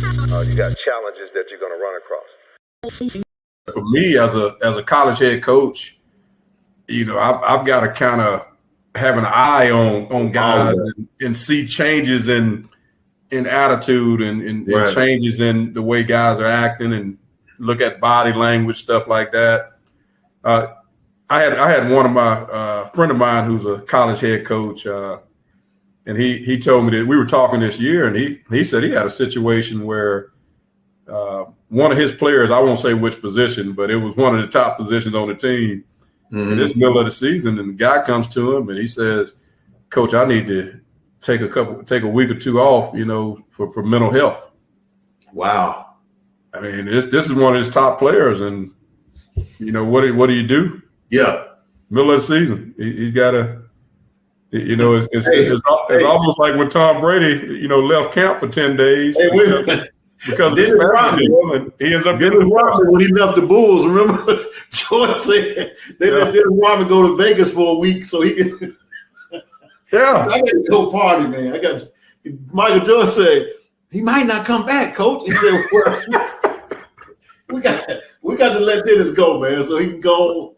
You got challenges that you're going to run across. For me, as a college head coach, I've got to kind of have an eye on guys and see changes in attitude and changes in the way guys are acting and look at body language, stuff like that. I had one of my friend of mine who's a college head coach, and he told me that we were talking this year, and he said he had a situation where one of his players, I won't say which position, but it was one of the top positions on the team. In this middle of the season, and the guy comes to him and he says, "Coach, I need to take a week or two off, for mental health." Wow. I mean, this is one of his top players, and what do you do? Yeah. Middle of the season, he's got to. It's almost like when Tom Brady, left camp for 10 days. Because Dennis Rodman, he ends up getting the when he left the Bulls. Remember, George said they let Dennis Rodman go to Vegas for a week so he can. Yeah, I got to go party, man. Michael Jordan said he might not come back, Coach. He said, well, we got to let Dennis go, man, so he can go.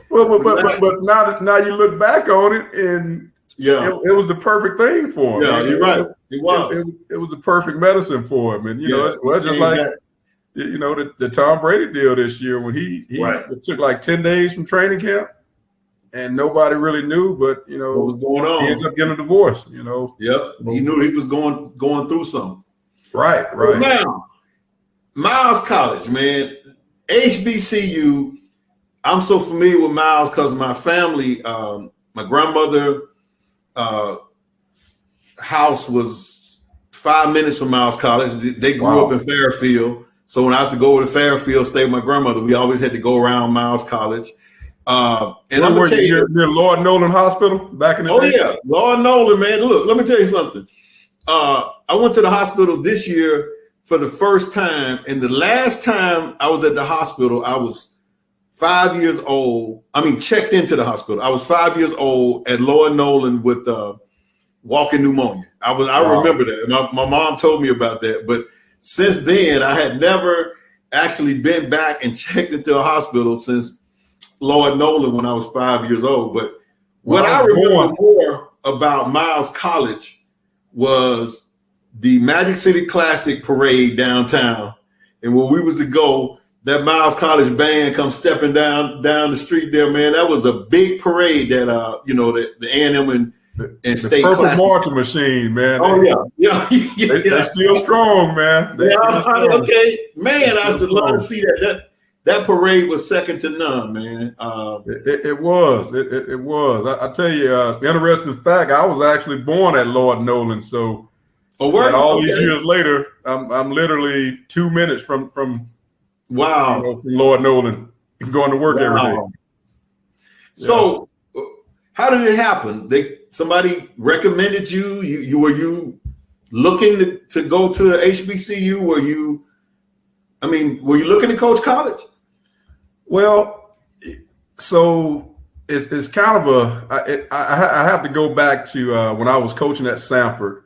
Well, but now you look back on it, and it was the perfect thing for him. Yeah, you're right. It was the perfect medicine for him, and it's just like the Tom Brady deal this year when he it took like 10 days from training camp, and nobody really knew, but what was going on. He ends up getting a divorce. Yep, he knew he was going through something. Right. Now, Miles College, man, HBCU. I'm so familiar with Miles because my family, my grandmother. House was 5 minutes from Miles College. They grew up in Fairfield. So when I used to go over to Fairfield, stay with my grandmother, we always had to go around Miles College. And I'm going to tell you. Near Lord Nolan Hospital back in the day? Oh, yeah. Lord Nolan, man. Look, let me tell you something. I went to the hospital this year for the first time. And the last time I was at the hospital, I was 5 years old. Checked into the hospital. I was 5 years old at Lord Nolan with walking pneumonia. I remember that. My mom told me about that. But since then, I had never actually been back and checked into a hospital since Lord Nolan when I was 5 years old. But what I remember more about Miles College was the Magic City Classic parade downtown. And when we was to go, that Miles College band comes stepping down the street there, man. That was a big parade that the A&M and State Purple Classic. Marching Machine, man. Oh yeah. They're still strong, man. Okay, man. I would love to see that. That parade was second to none, man. It was. It was. I tell you, interesting fact. I was actually born at Lord Nolan, so all these years later, I'm literally 2 minutes from from Lord Nolan going to work every day. So, how did it happen? Somebody recommended you. Were you looking to go to a HBCU? Were you looking to coach college? Well, so it's kind of I have to go back to when I was coaching at Sanford.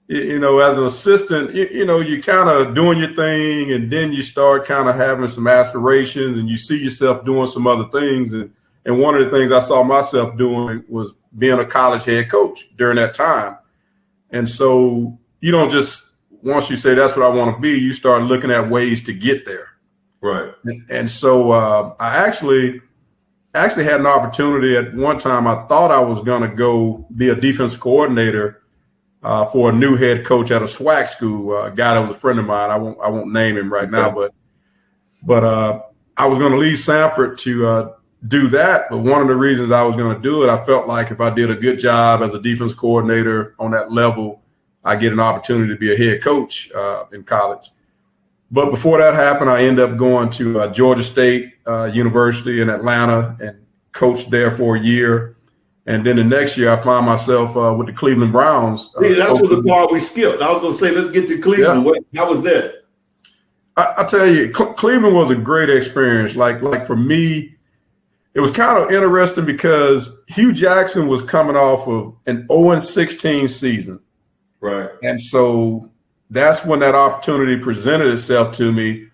As an assistant, you kind of doing your thing, and then you start kind of having some aspirations, and you see yourself doing some other things. And one of the things I saw myself doing was being a college head coach during that time. And so you don't just, once you say that's what I want to be, you start looking at ways to get there. Right. And so I actually had an opportunity at one time. I thought I was going to go be a defensive coordinator for a new head coach at a SWAC school, a guy that was a friend of mine. I won't name him right now, but I was going to leave Sanford to do that. But one of the reasons I was going to do it, I felt like if I did a good job as a defense coordinator on that level, I get an opportunity to be a head coach in college. But before that happened, I ended up going to Georgia State University in Atlanta and coached there for a year. And then the next year, I found myself with the Cleveland Browns. That's what the part we skipped. I was going to say, let's get to Cleveland. Yeah. How was that? I tell you, Cleveland was a great experience. Like for me, it was kind of interesting because Hugh Jackson was coming off of an 0-16 season. Right. And so that's when that opportunity presented itself to me.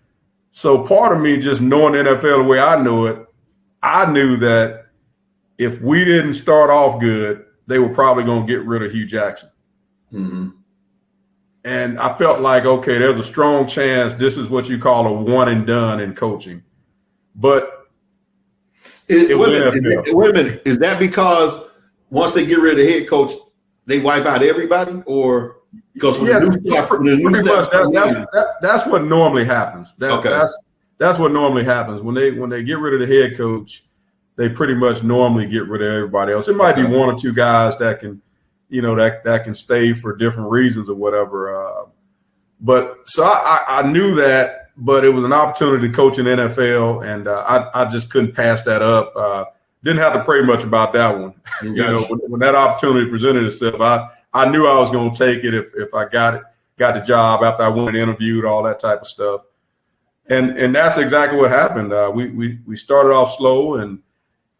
So part of me, just knowing the NFL the way I knew it, I knew that if we didn't start off good, they were probably going to get rid of Hugh Jackson. Mm-hmm. And I felt like, okay, there's a strong chance this is what you call a one and done in coaching. But wait a minute. Is that because once they get rid of the head coach, they wipe out everybody? Or because that's what normally happens. That's what normally happens. When they get rid of the head coach, they pretty much normally get rid of everybody else. It might be one or two guys that can, that can stay for different reasons or whatever. But so I knew that, but it was an opportunity to coach in the NFL, and I just couldn't pass that up. Didn't have to pray much about that one. When that opportunity presented itself, I knew I was going to take it if I got the job after I went and interviewed, all that type of stuff. And that's exactly what happened. We started off slow, and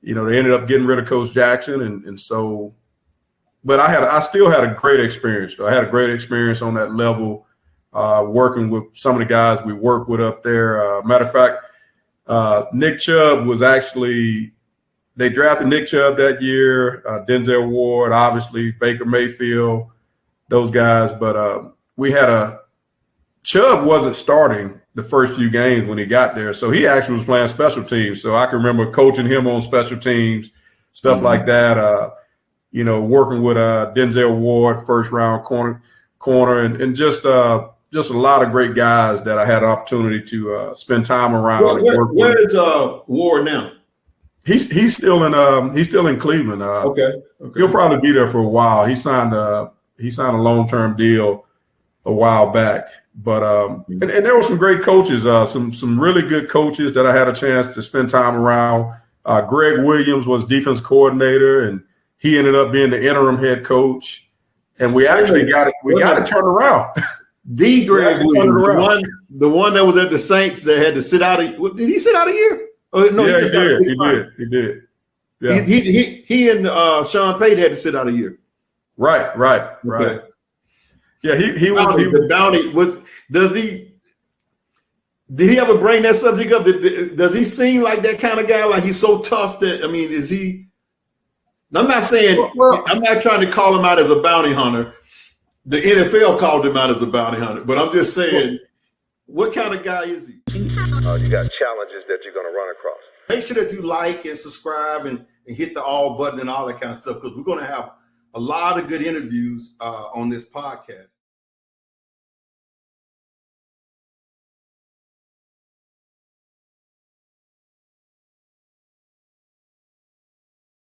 they ended up getting rid of Coach Jackson, and so. But I still had a great experience. I had a great experience on that level, working with some of the guys we work with up there. Matter of fact, Nick Chubb was actually. They drafted Nick Chubb that year, Denzel Ward, obviously, Baker Mayfield, those guys. But we had Chubb wasn't starting the first few games when he got there. So he actually was playing special teams. So I can remember coaching him on special teams, stuff like that. Working with Denzel Ward, first round corner, and just a lot of great guys that I had an opportunity to spend time around. Where is Ward now? He's still in Cleveland. Okay. He'll probably be there for a while. He signed a long-term deal a while back. But and there were some great coaches, some really good coaches that I had a chance to spend time around. Greg Williams was defense coordinator, and he ended up being the interim head coach. And we actually got it turned around. Greg Williams, the one that was at the Saints that had to sit out. Did he sit out a year? No, yeah, he did. Yeah. He and Sean Payton had to sit out a year. Right. Okay. Yeah, he was the bounty was. Did he ever bring that subject up? Does he seem like that kind of guy? Like he's so tough that is he? I'm not saying I'm not trying to call him out as a bounty hunter. The NFL called him out as a bounty hunter, but I'm just saying, what kind of guy is he? You got challenges that you're going to run across. Make sure that you like and subscribe and hit the all button and all that kind of stuff, because we're going to have a lot of good interviews on this podcast.